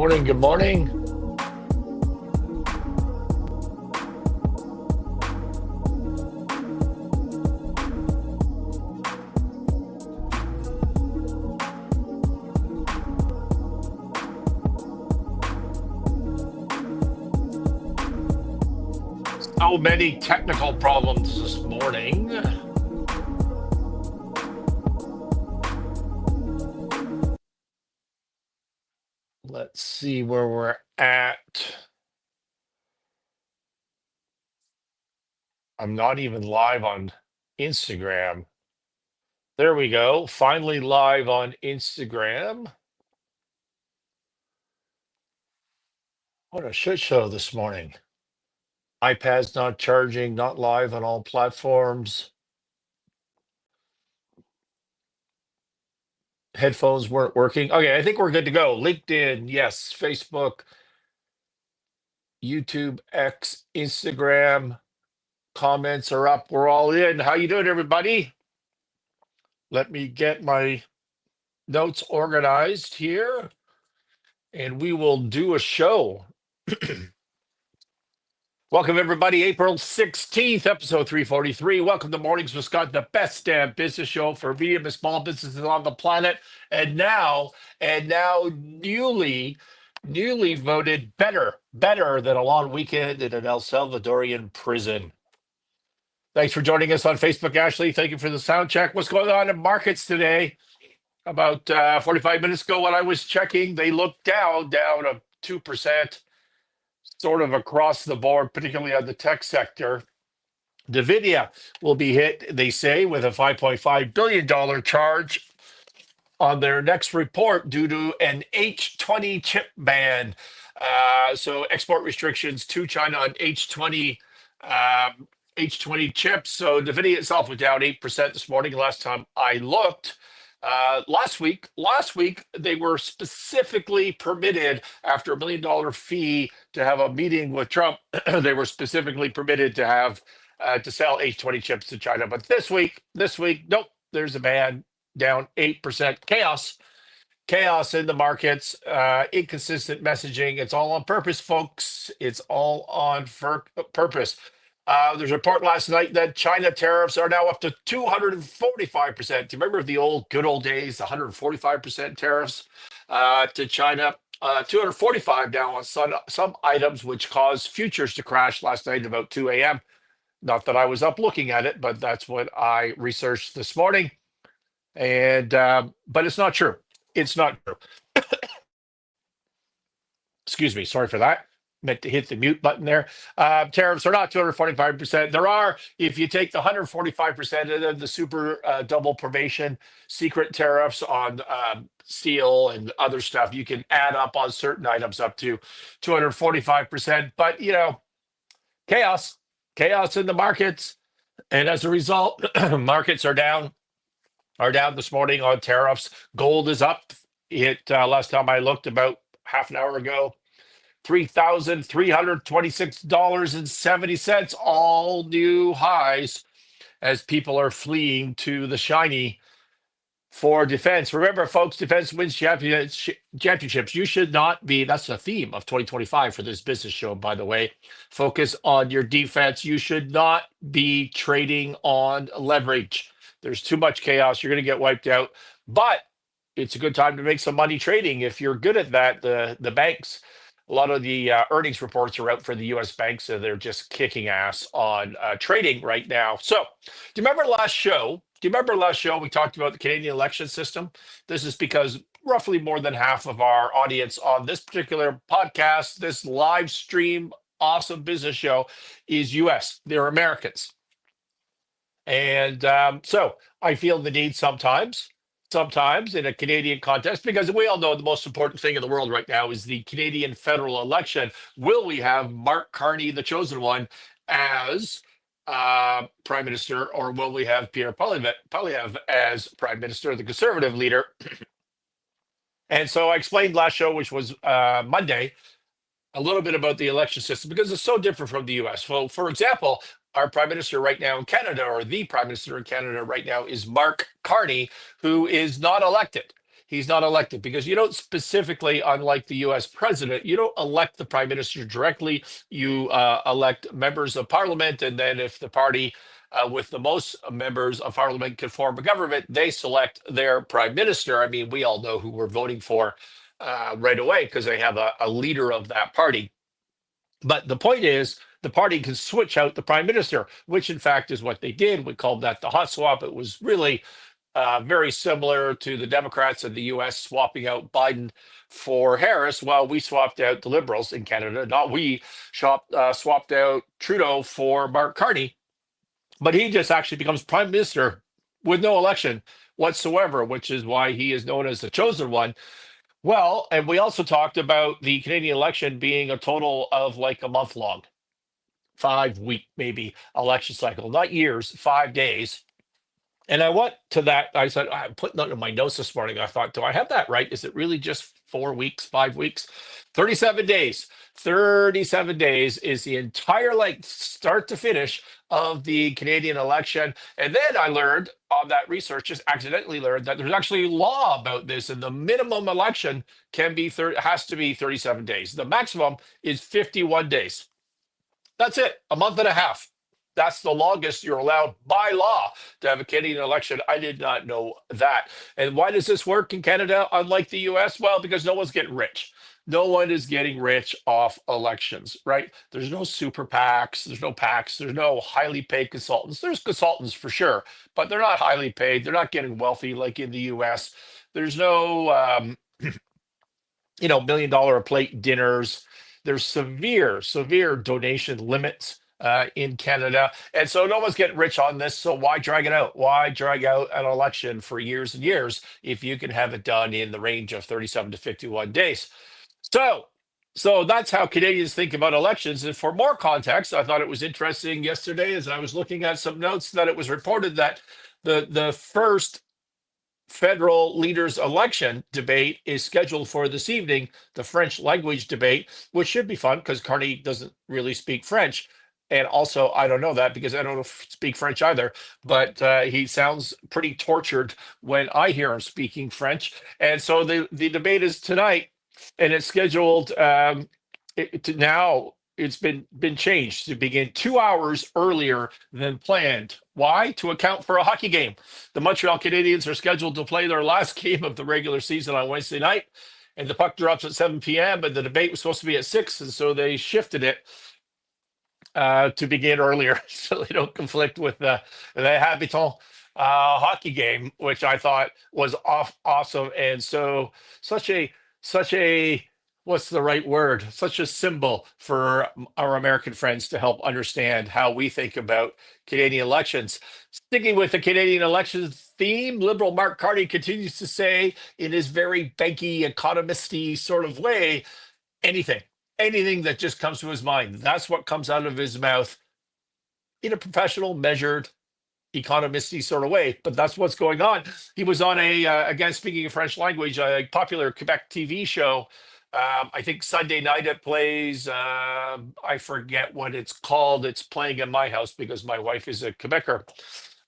morning. Good morning. So many technical problems this morning. Let's see where we're at. I'm not even live on Instagram. There we go. Finally live on Instagram. What a shit show this morning. iPad's not charging, not live on all platforms. Headphones weren't working. Okay, I think we're good to go. LinkedIn, yes. Facebook, YouTube, X, Instagram. Comments are up. We're all in. How you doing, everybody? Let me get my notes organized here, and we will do a show. Welcome, everybody. April 16th, episode 343. Welcome to Mornings with Scott, the best damn business show for medium and small businesses on the planet. And now newly voted better than a long weekend in an El Salvadorian prison. Thanks for joining us on Facebook, Ashley. Thank you for the sound check. What's going on in markets today? About 45 minutes ago, when I was checking, they looked down a 2%, sort of across the board, particularly on the tech sector. Nvidia will be hit, they say, with a $5.5 billion charge on their next report due to an H20 chip ban. So export restrictions to China on H20 chips. So Nvidia itself was down 8% this morning. Last time I looked, last week they were specifically permitted, after $1 million fee to have a meeting with Trump. They were specifically permitted to have to sell H20 chips to China. But this week, nope, there's a ban, down 8%. Chaos in the markets, inconsistent messaging. It's all on purpose, folks. It's all on purpose. There's a report last night that China tariffs are now up to 245%. Do you remember the good old days, 145% tariffs to China? 245 now on some items, which caused futures to crash last night at about 2 a.m. Not that I was up looking at it, but that's what I researched this morning. And but it's not true. It's not true. Excuse me. Sorry for that. Meant to hit the mute button there. Tariffs are not 245%. There are, if you take the 145% and then the super double probation secret tariffs on steel and other stuff, you can add up on certain items up to 245%. But, chaos in the markets. And as a result, markets are down this morning on tariffs. Gold is up. Last time I looked, about half an hour ago, $3,326.70, all new highs as people are fleeing to the shiny for defense. Remember, folks, defense wins championships. You should not be, that's the theme of 2025 for this business show, by the way. Focus on your defense. You should not be trading on leverage. There's too much chaos. You're going to get wiped out. But it's a good time to make some money trading if you're good at that. The banks, a lot of the earnings reports are out for the U.S. banks, so they're just kicking ass on trading right now. So, do you remember last show? We talked about the Canadian election system? This is because roughly more than half of our audience on this particular podcast, this live stream, awesome business show, is U.S. They're Americans. And so I feel the need sometimes in a Canadian context, because we all know the most important thing in the world right now is the Canadian federal election. Will we have Mark Carney, the chosen one, as Prime Minister, or will we have Pierre Poilievre as Prime Minister, the Conservative leader? And so I explained last show, which was Monday, a little bit about the election system, because it's so different from the US. So, for example, our Prime Minister right now in Canada, or the Prime Minister in Canada right now, is Mark Carney, who is not elected. He's not elected because you don't specifically, unlike the US president, you don't elect the prime minister directly. You elect members of parliament. And then if the party with the most members of parliament can form a government, they select their prime minister. I mean, we all know who we're voting for right away because they have a leader of that party. But the point is, the party can switch out the prime minister, which in fact is what they did. We called that the hot swap. It was really very similar to the Democrats in the US swapping out Biden for Harris, while we swapped out the Liberals in Canada. Not we, swapped out Trudeau for Mark Carney, but he just actually becomes prime minister with no election whatsoever, which is why he is known as the chosen one. Well, and we also talked about the Canadian election being a total of like a month long, 5 week maybe election cycle, not years, 5 days. And I went to that. I said, I put that in my notes this morning. I thought, do I have that right? Is it really just 4 weeks, 5 weeks? 37 days. 37 days is the entire like start to finish of the Canadian election. And then I learned on that research, just accidentally learned that there's actually law about this, and the minimum election can be has to be 37 days. The maximum is 51 days. That's it, a month and a half. That's the longest you're allowed by law to have a Canadian election. I did not know that. And why does this work in Canada, unlike the US? Well, because no one's getting rich. No one is getting rich off elections, right? There's no super PACs, there's no PACs, there's no highly paid consultants. There's consultants for sure, but they're not highly paid. They're not getting wealthy like in the US. There's no, $1 million a plate dinners. There's severe donation limits in Canada. And so no one's getting rich on this. So why drag it out? Why drag out an election for years and years if you can have it done in the range of 37 to 51 days? So that's how Canadians think about elections. And for more context, I thought it was interesting yesterday as I was looking at some notes that it was reported that the first federal leaders election debate is scheduled for this evening, the French language debate, which should be fun because Carney doesn't really speak French. And also, I don't know that because I don't speak French either, but he sounds pretty tortured when I hear him speaking French. And so the debate is tonight, and it's scheduled now. It's been changed to begin 2 hours earlier than planned. Why? To account for a hockey game. The Montreal Canadiens are scheduled to play their last game of the regular season on Wednesday night, and the puck drops at 7 p.m., but the debate was supposed to be at 6, and so they shifted it to begin earlier so they don't conflict with the Habitants hockey game, which I thought was awesome. And so such a what's the right word? Such a symbol for our American friends to help understand how we think about Canadian elections. Sticking with the Canadian elections theme, Liberal Mark Carney continues to say in his very banky, economisty sort of way, anything that just comes to his mind. That's what comes out of his mouth in a professional, measured, economisty sort of way, but that's what's going on. He was on again, speaking of French language, a popular Quebec TV show. I think Sunday night it plays. I forget what it's called. It's playing in my house because my wife is a Quebecer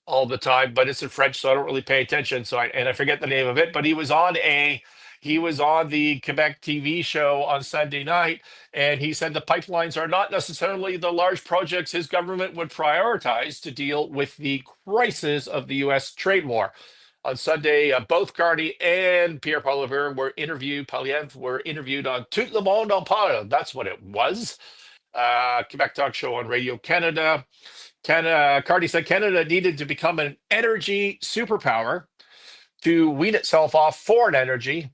all the time, but it's in French, so I don't really pay attention. So I forget the name of it. But he was on the Quebec TV show on Sunday night, and he said the pipelines are not necessarily the large projects his government would prioritize to deal with the crisis of the U.S. trade war. On Sunday, both Carney and Pierre Poilievre were interviewed on Tout le monde en parle. That's what it was. Quebec talk show on Radio Canada. Carney said Canada needed to become an energy superpower to wean itself off foreign energy,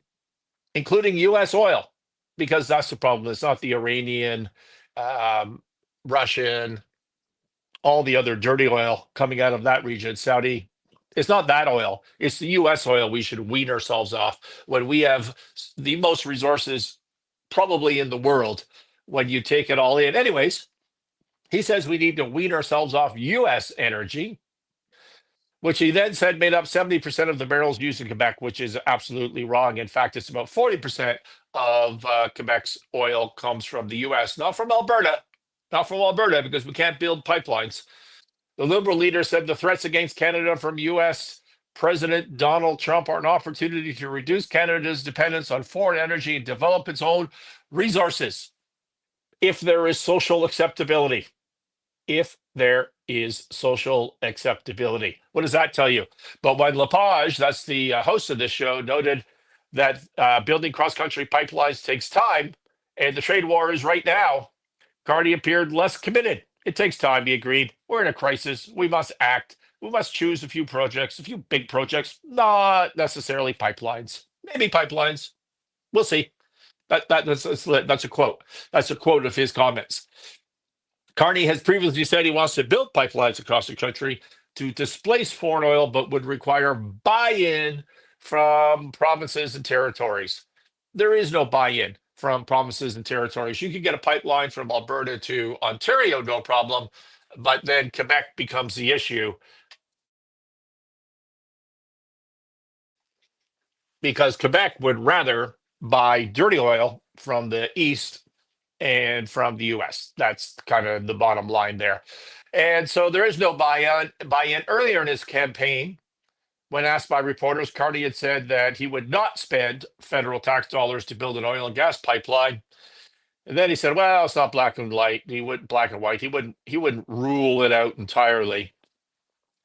including U.S. oil, because that's the problem. It's not the Iranian, Russian, all the other dirty oil coming out of that region, Saudi. It's not that oil. It's the U.S. oil we should wean ourselves off when we have the most resources probably in the world when you take it all in. Anyways, he says we need to wean ourselves off U.S. energy, which he then said made up 70% of the barrels used in Quebec, which is absolutely wrong. In fact, it's about 40% of Quebec's oil comes from the U.S., not from Alberta, because we can't build pipelines. The Liberal leader said the threats against Canada from U.S. President Donald Trump an opportunity to reduce Canada's dependence on foreign energy and develop its own resources if there is social acceptability. If there is social acceptability. What does that tell you? But when Lepage, that's the host of this show, noted that building cross-country pipelines takes time, and the trade war is right now, Carney appeared less committed. It takes time, he agreed. We're in a crisis. We must act. We must choose a few projects, a few big projects, not necessarily pipelines. Maybe pipelines. We'll see. That's a quote. That's a quote of his comments. Carney has previously said he wants to build pipelines across the country to displace foreign oil, but would require buy-in from provinces and territories. There is no buy-in from provinces and territories. You can get a pipeline from Alberta to Ontario, no problem, but then Quebec becomes the issue because Quebec would rather buy dirty oil from the east and from the US. That's kind of the bottom line there. And so there is no buy-in. Earlier in his campaign, when asked by reporters, Carney had said that he would not spend federal tax dollars to build an oil and gas pipeline. And then he said, well, it's not black and white. He wouldn't black and white. He wouldn't rule it out entirely.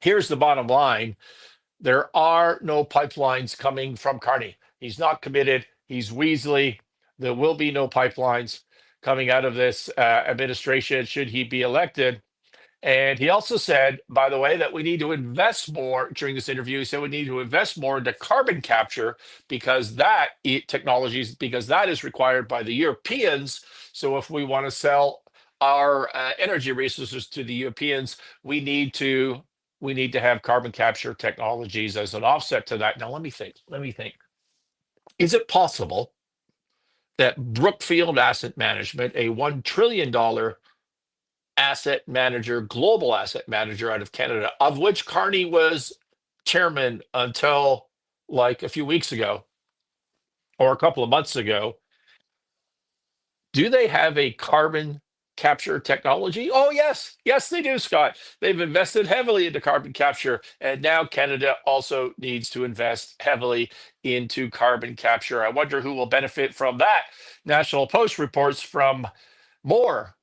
Here's the bottom line. There are no pipelines coming from Carney. He's not committed. He's Weasley. There will be no pipelines coming out of this administration should he be elected. And he also said, by the way, that we need to invest more during this interview. He said we need to invest more into carbon capture because that is required by the Europeans. So if we want to sell our energy resources to the Europeans, we need to have carbon capture technologies as an offset to that. Now, let me think. Is it possible that Brookfield Asset Management, a $1 trillion asset manager, global asset manager out of Canada, of which Carney was chairman until like a few weeks ago or a couple of months ago, do they have a carbon capture technology? Oh, yes. Yes, they do, Scott. They've invested heavily into carbon capture, and now Canada also needs to invest heavily into carbon capture. I wonder who will benefit from that. National Post reports from more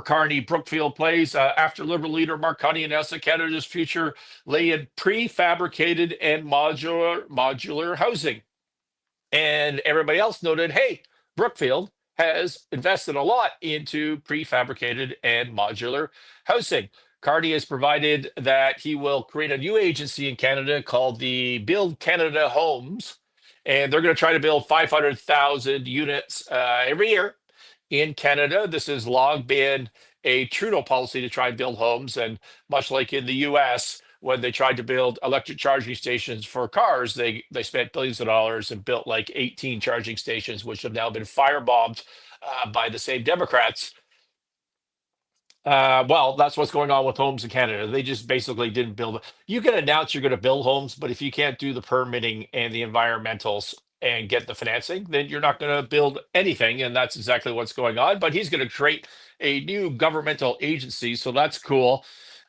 Carney Brookfield plays after Liberal leader Mark Carney announced that Canada's future lay in prefabricated and modular housing. And everybody else noted, hey, Brookfield has invested a lot into prefabricated and modular housing. Carney has provided that he will create a new agency in Canada called the Build Canada Homes, and they're going to try to build 500,000 units every year in Canada. This has long been a Trudeau policy to try and build homes, and much like in the US, when they tried to build electric charging stations for cars, they spent billions of dollars and built like 18 charging stations, which have now been firebombed by the same Democrats. Well, that's what's going on with homes in Canada. They just basically didn't build. You can announce you're going to build homes, but if you can't do the permitting and the environmentals and get the financing, then you're not going to build anything. And that's exactly what's going on. But he's going to create a new governmental agency. So that's cool.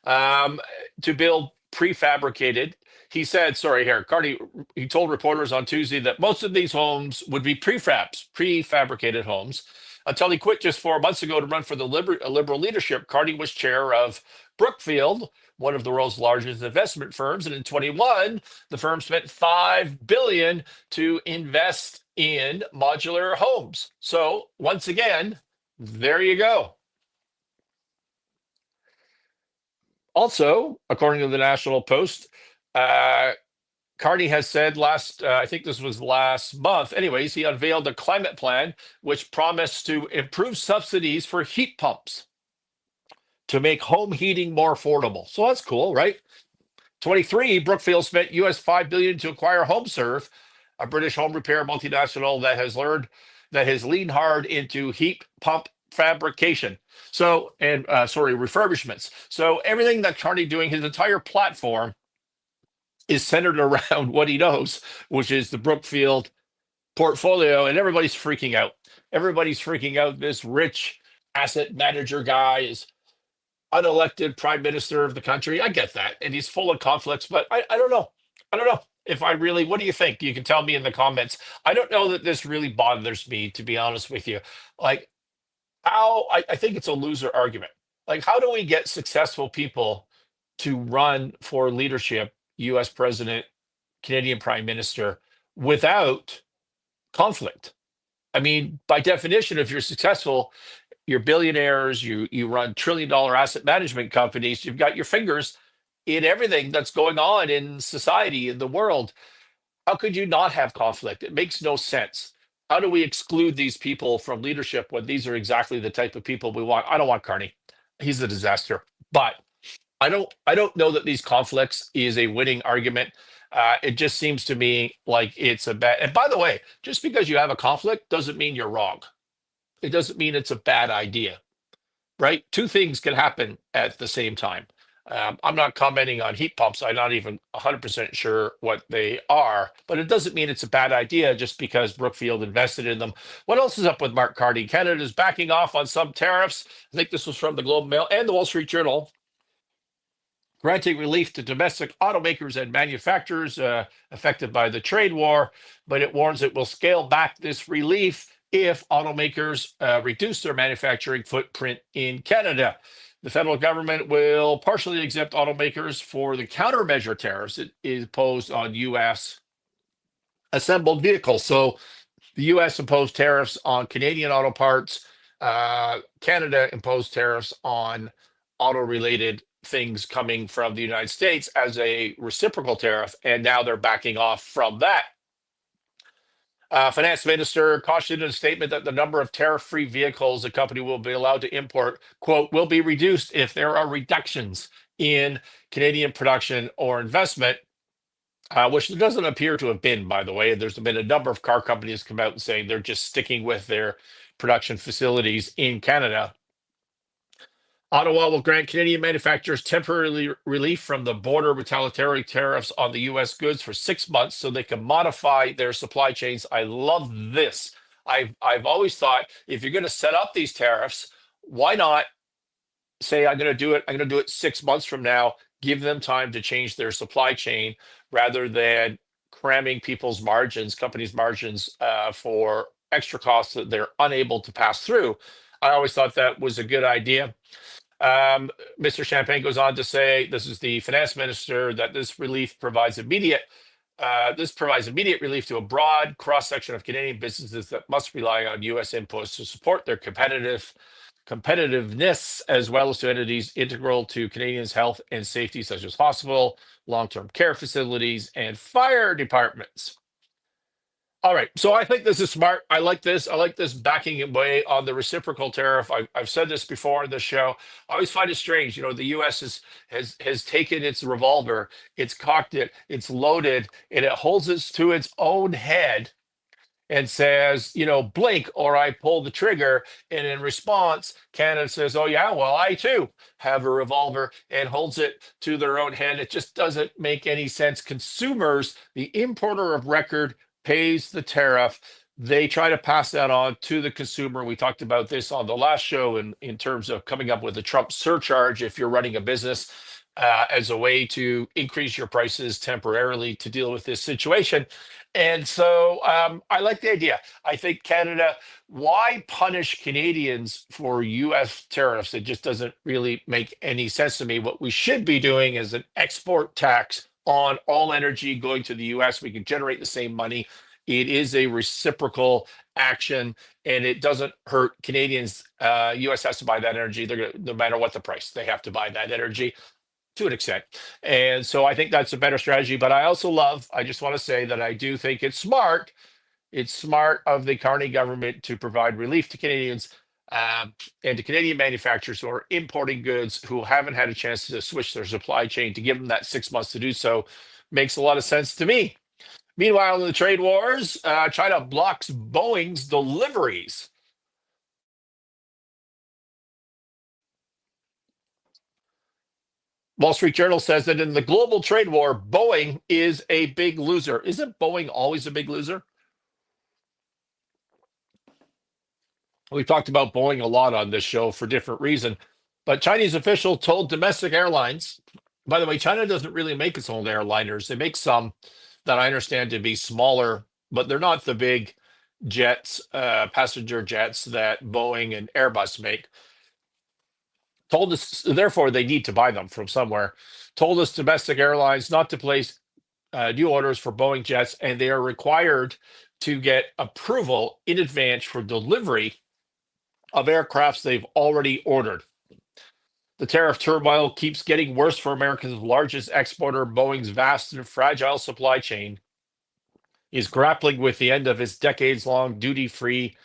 To build prefabricated. He said, Carney, he told reporters on Tuesday that most of these homes would be prefabricated homes. Until he quit just 4 months ago to run for the Liberal leadership, Carney was chair of Brookfield, one of the world's largest investment firms. And in 21, the firm spent $5 billion to invest in modular homes. So once again, there you go. Also, according to the National Post, Carney has said I think this was last month, anyways, he unveiled a climate plan which promised to improve subsidies for heat pumps to make home heating more affordable. So that's cool, right? 23, Brookfield spent US $5 billion to acquire HomeServe, a British home repair multinational that has leaned hard into heat pump fabrication. So, refurbishments. So everything that Carney doing, his entire platform is centered around what he knows, which is the Brookfield portfolio, and everybody's freaking out. Everybody's freaking out. This rich asset manager guy is unelected prime minister of the country. I get that, and he's full of conflicts, but I don't know. I don't know if I really, what do you think? You can tell me in the comments. I don't know that this really bothers me, to be honest with you. Like, I think it's a loser argument. Like, how do we get successful people to run for leadership, US president, Canadian prime minister, without conflict? I mean, by definition, if you're successful, you're billionaires, you run trillion-dollar asset management companies, you've got your fingers in everything that's going on in society, in the world. How could you not have conflict? It makes no sense. How do we exclude these people from leadership when these are exactly the type of people we want? I don't want Carney. He's a disaster. But I don't know that these conflicts is a winning argument. It just seems to me like it's a bad. And by the way, just because you have a conflict doesn't mean you're wrong. It doesn't mean it's a bad idea, right? Two things can happen at the same time. I'm not commenting on heat pumps. I'm not even 100% sure what they are, but it doesn't mean it's a bad idea just because Brookfield invested in them. What else is up with Mark Carney? Canada is backing off on some tariffs. I think this was from the Globe and Mail and the Wall Street Journal, granting relief to domestic automakers and manufacturers affected by the trade war, but it warns it will scale back this relief if automakers reduce their manufacturing footprint in Canada. The federal government will partially exempt automakers for the countermeasure tariffs it imposed on U.S. assembled vehicles. So the U.S. imposed tariffs on Canadian auto parts. Canada imposed tariffs on auto-related things coming from the United States as a reciprocal tariff, and now they're backing off from that. Finance minister cautioned in a statement that the number of tariff-free vehicles the company will be allowed to import, quote, will be reduced if there are reductions in Canadian production or investment, which there doesn't appear to have been, by the way. There's been a number of car companies come out and saying they're just sticking with their production facilities in Canada. Ottawa will grant Canadian manufacturers temporary relief from the border retaliatory tariffs on the U.S. goods for 6 months so they can modify their supply chains. I love this. I've always thought if you're going to set up these tariffs, why not say I'm going to do it? I'm going to do it 6 months from now. Give them time to change their supply chain rather than cramming people's margins, companies' margins for extra costs that they're unable to pass through. I always thought that was a good idea. Mr. Champagne goes on to say, this is the finance minister, that this relief provides immediate relief to a broad cross-section of Canadian businesses that must rely on U.S. inputs to support their competitiveness, as well as to entities integral to Canadians' health and safety, such as hospital, long-term care facilities, and fire departments. All right, so I think this is smart. I like this. I like this backing away on the reciprocal tariff. I've said this before in the show. I always find it strange. You know, the U.S. has taken its revolver, it's cocked it, it's loaded, and it holds it to its own head and says, you know, blink or I pull the trigger. And in response, Canada says, oh, yeah, well, I too have a revolver, and holds it to their own head. It just doesn't make any sense. Consumers, the importer of record, pays the tariff. They try to pass that on to the consumer. We talked about this on the last show in terms of coming up with a Trump surcharge if you're running a business as a way to increase your prices temporarily to deal with this situation. And so I like the idea. I think Canada, why punish Canadians for US tariffs? It just doesn't really make any sense to me. What we should be doing is an export tax on all energy going to the US. We can generate the same money. It is a reciprocal action, and it doesn't hurt Canadians. US has to buy that energy. They're gonna, no matter what the price, they have to buy that energy to an extent. And so I think that's a better strategy. But I also I just want to say that I do think it's smart. It's smart of the Carney government to provide relief to Canadians and to Canadian manufacturers who are importing goods who haven't had a chance to switch their supply chain, to give them that 6 months to do so. Makes a lot of sense to me. Meanwhile, in the trade wars, China blocks Boeing's deliveries. Wall Street Journal says that in the global trade war, Boeing is a big loser. Isn't Boeing always a big loser? We've talked about Boeing a lot on this show for different reasons, but Chinese official told domestic airlines By the way, China doesn't really make its own airliners. They make some that I understand to be smaller, but they're not the big jets, passenger jets that Boeing and Airbus make. Told us, therefore, they need to buy them from somewhere. Told us domestic airlines not to place new orders for Boeing jets, and they are required to get approval in advance for delivery of aircrafts they've already ordered. The tariff turmoil keeps getting worse for America's largest exporter. Boeing's vast and fragile supply chain is grappling with the end of its decades-long duty-free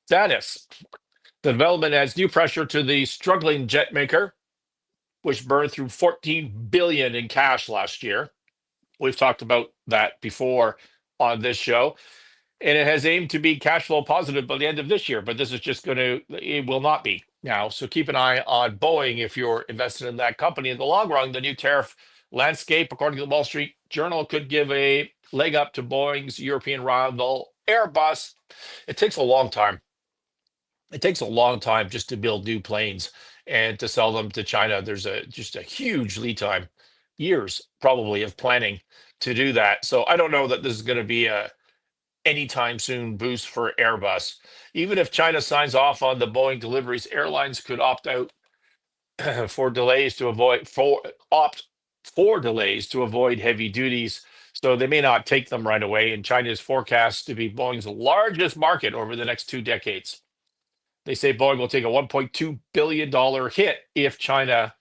status. The development adds new pressure to the struggling jet maker, which burned through $14 billion in cash last year. We've talked about that before on this show. And it has aimed to be cash flow positive by the end of this year, but this is just it will not be now. So keep an eye on Boeing if you're invested in that company. In the long run, the new tariff landscape, according to the Wall Street Journal, could give a leg up to Boeing's European rival Airbus. It takes a long time. It takes a long time just to build new planes and to sell them to China. There's just a huge lead time, years probably of planning to do that. So I don't know that this is going to be a anytime soon boost for Airbus. Even if China signs off on the Boeing deliveries, airlines could opt out for delays to avoid heavy duties. So they may not take them right away. And China is forecast to be Boeing's largest market over the next 2 decades. They say Boeing will take a $1.2 billion hit if China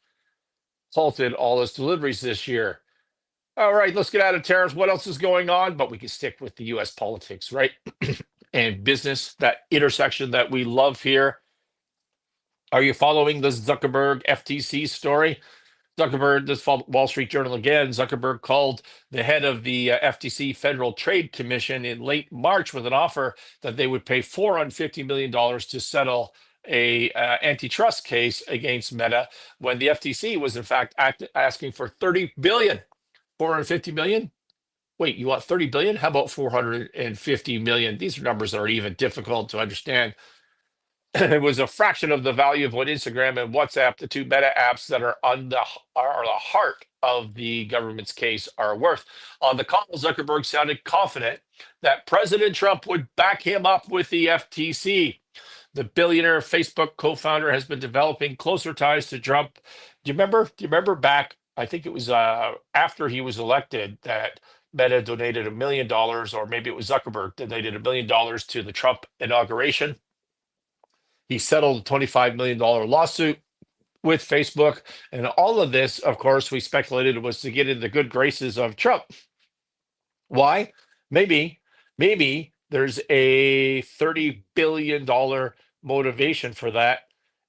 halted all its deliveries this year. All right, let's get out of tariffs. What else is going on? But we can stick with the U.S. politics, right? And business, that intersection that we love here. Are you following the Zuckerberg FTC story? Zuckerberg, this Wall Street Journal again, Zuckerberg called the head of the FTC Federal Trade Commission in late March with an offer that they would pay $450 million to settle a antitrust case against Meta when the FTC was in fact asking for $30 billion. 450 million? Wait, you want 30 billion? How about 450 million? These are numbers that are even difficult to understand. It was a fraction of the value of what Instagram and WhatsApp, the two Meta apps that are the heart of the government's case, are worth. On the call, Zuckerberg sounded confident that President Trump would back him up with the FTC. The billionaire Facebook co-founder has been developing closer ties to Trump. Do you remember back? I think it was after he was elected that Meta donated $1 million, or maybe it was Zuckerberg donated $1 million to the Trump inauguration. He settled a $25 million lawsuit with Facebook. And all of this, of course, we speculated was to get in the good graces of Trump. Why? Maybe there's a $30 billion motivation for that.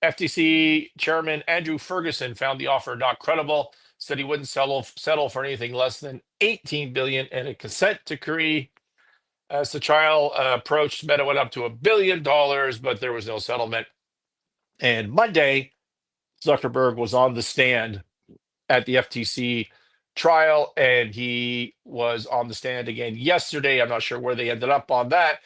FTC Chairman Andrew Ferguson found the offer not credible, said he wouldn't settle for anything less than $18 billion and a consent decree. As the trial approached, Meta went up to $1 billion, but there was no settlement. And Monday, Zuckerberg was on the stand at the FTC trial, and he was on the stand again yesterday. I'm not sure where they ended up on that.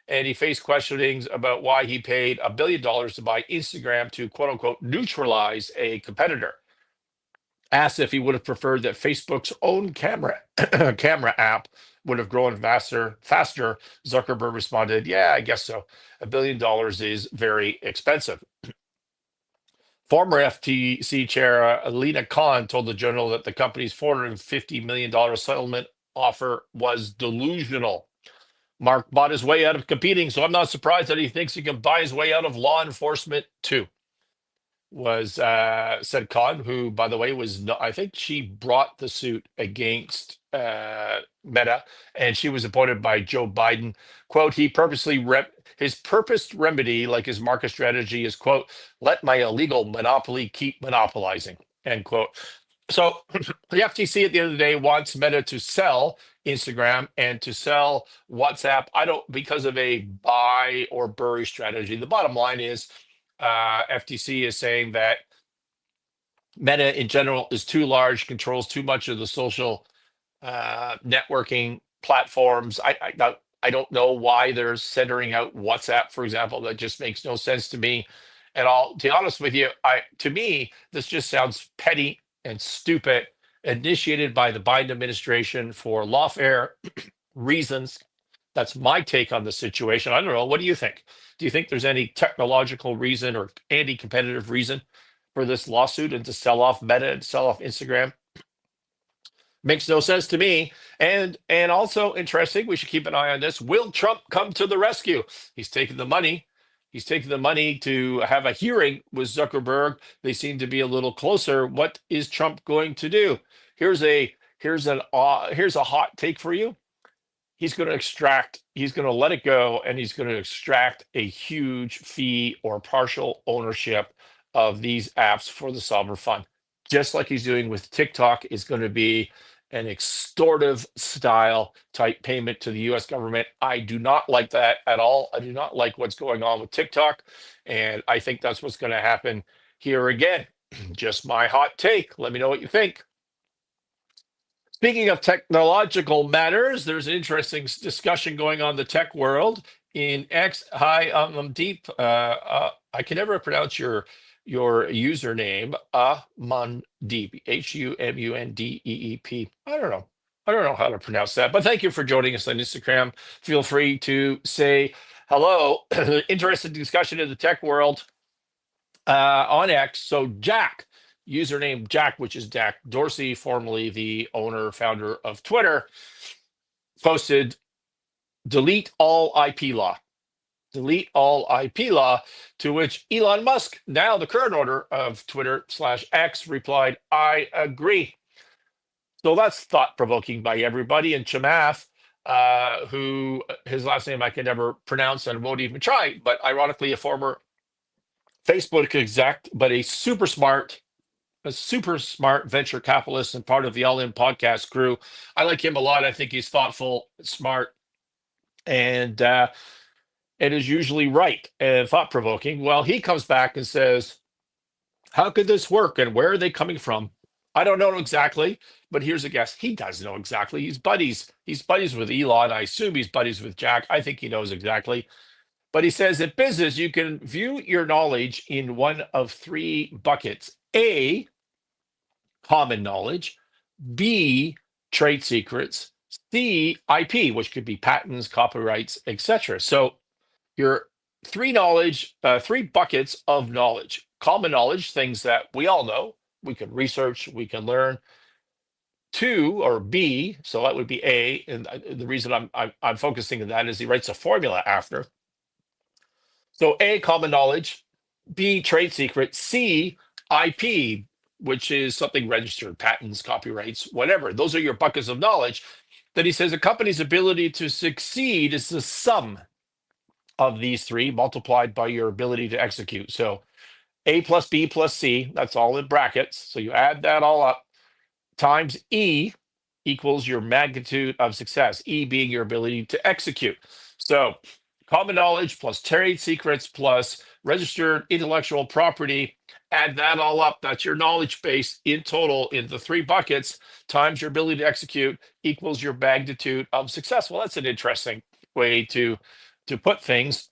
And he faced questionings about why he paid $1 billion to buy Instagram to, quote unquote, neutralize a competitor. Asked if he would have preferred that Facebook's own camera app would have grown faster. Zuckerberg responded, yeah, I guess so. $1 billion is very expensive. Former FTC chair Alina Khan told the Journal that the company's $450 million settlement offer was delusional. Mark bought his way out of competing, so I'm not surprised that he thinks he can buy his way out of law enforcement too. Said Khan, who, by the way, I think she brought the suit against Meta, and she was appointed by Joe Biden. Quote, his purposed remedy, like his market strategy, is, quote, let my illegal monopoly keep monopolizing, end quote. So the FTC at the end of the day wants Meta to sell Instagram and to sell WhatsApp. Because of a buy or bury strategy. The bottom line is FTC is saying that Meta in general is too large, controls too much of the social networking platforms. I don't know why they're centering out WhatsApp, for example. That just makes no sense to me at all. To be honest with you, to me, this just sounds petty and stupid. initiated by the Biden administration for lawfare reasons. That's my take on the situation. I don't know. What do you think? Do you think there's any technological reason or anti-competitive reason for this lawsuit and to sell off Meta and sell off Instagram? Makes no sense to me. And also interesting, we should keep an eye on this. Will Trump come to the rescue? He's taking the money. He's taking the money to have a hearing with Zuckerberg. They seem to be a little closer. What is Trump going to do? Here's a hot take for you. He's going to let it go, and he's going to extract a huge fee or partial ownership of these apps for the sovereign fund. Just like he's doing with TikTok, is going to be an extortive style type payment to the US government. I do not like that at all. I do not like what's going on with TikTok. And I think that's what's going to happen here again. Just my hot take. Let me know what you think. Speaking of technological matters, there's an interesting discussion going on in the tech world in X. Hi, I'm Deep. I can never pronounce your username. Amundeep, Humundeep. I don't know. I don't know how to pronounce that, but thank you for joining us on Instagram. Feel free to say hello. Interesting discussion in the tech world on X. So Jack, username Jack, which is Jack Dorsey, formerly the owner, founder of Twitter, posted delete all IP law. Delete all IP law, to which Elon Musk, now the current owner of Twitter/X, replied, I agree. So that's thought-provoking by everybody. And Chamath, who his last name I can never pronounce and won't even try, but ironically a former Facebook exec, but a super smart venture capitalist and part of the All In podcast crew. I like him a lot. I think he's thoughtful, smart, and is usually right and thought-provoking. Well, he comes back and says, how could this work and where are they coming from? I don't know exactly, but here's a guess. He does know exactly. He's buddies. He's buddies with Elon. I assume he's buddies with Jack. I think he knows exactly. But he says, in business, you can view your knowledge in one of three buckets. A, common knowledge. B, trade secrets. C, IP, which could be patents, copyrights, etc. So your three buckets of knowledge. Common knowledge, things that we all know, we can research, we can learn. Two, or B, so that would be A, and the reason I'm focusing on that is he writes a formula after. So A, common knowledge. B, trade secret. C, IP, which is something registered, patents, copyrights, whatever. Those are your buckets of knowledge. Then he says a company's ability to succeed is the sum of these three multiplied by your ability to execute. So A plus B plus C, that's all in brackets. So you add that all up, times E equals your magnitude of success, E being your ability to execute. So common knowledge plus trade secrets plus registered intellectual property, add that all up. That's your knowledge base in total in the three buckets, times your ability to execute equals your magnitude of success. Well, that's an interesting way to put things,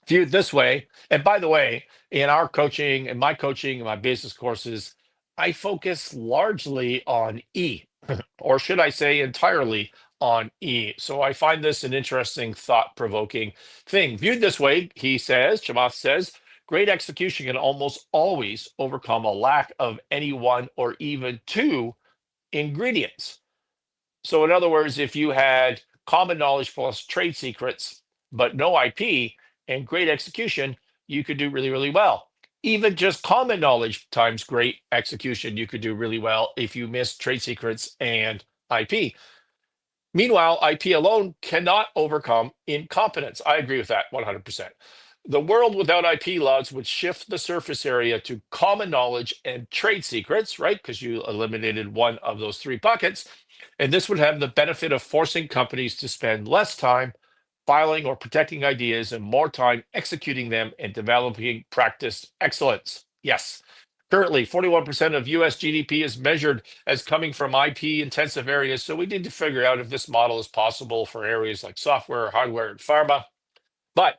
viewed this way. And by the way, in our coaching, in my coaching, in my business courses, I focus largely on E, or should I say entirely on E. So I find this an interesting, thought-provoking thing. Viewed this way, Chamath says, great execution can almost always overcome a lack of any one or even two ingredients. So in other words, if you had common knowledge plus trade secrets, but no IP and great execution, you could do really, really well. Even just common knowledge times great execution, you could do really well if you miss trade secrets and IP. Meanwhile, IP alone cannot overcome incompetence. I agree with that 100%. The world without IP laws would shift the surface area to common knowledge and trade secrets, right? Because you eliminated one of those three buckets. And this would have the benefit of forcing companies to spend less time filing or protecting ideas and more time executing them and developing practice excellence. Yes. Currently, 41% of US GDP is measured as coming from IP-intensive areas. So we need to figure out if this model is possible for areas like software, hardware, and pharma. But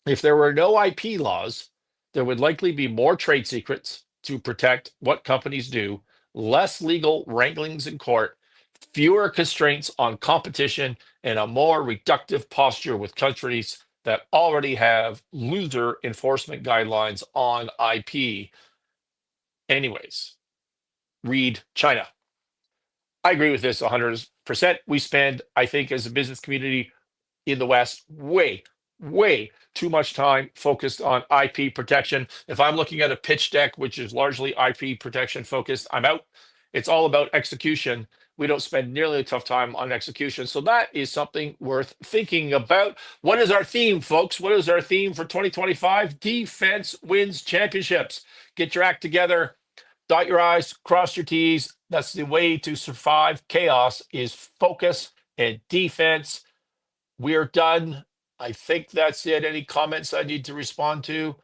if there were no IP laws, there would likely be more trade secrets to protect what companies do, less legal wranglings in court, fewer constraints on competition, and a more reductive posture with countries that already have looser enforcement guidelines on IP. Anyways, read China. I agree with this 100%. We spend, I think, as a business community in the West, way too much time focused on IP protection. If I'm looking at a pitch deck, which is largely IP protection focused, I'm out. It's all about execution. We don't spend nearly enough time on execution. So that is something worth thinking about. What is our theme, folks? What is our theme for 2025? Defense wins championships. Get your act together. Dot your I's, cross your T's. That's the way to survive chaos is focus and defense. We're done. I think that's it. Any comments I need to respond to?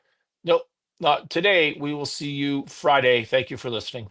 Nope, not today. We will see you Friday. Thank you for listening.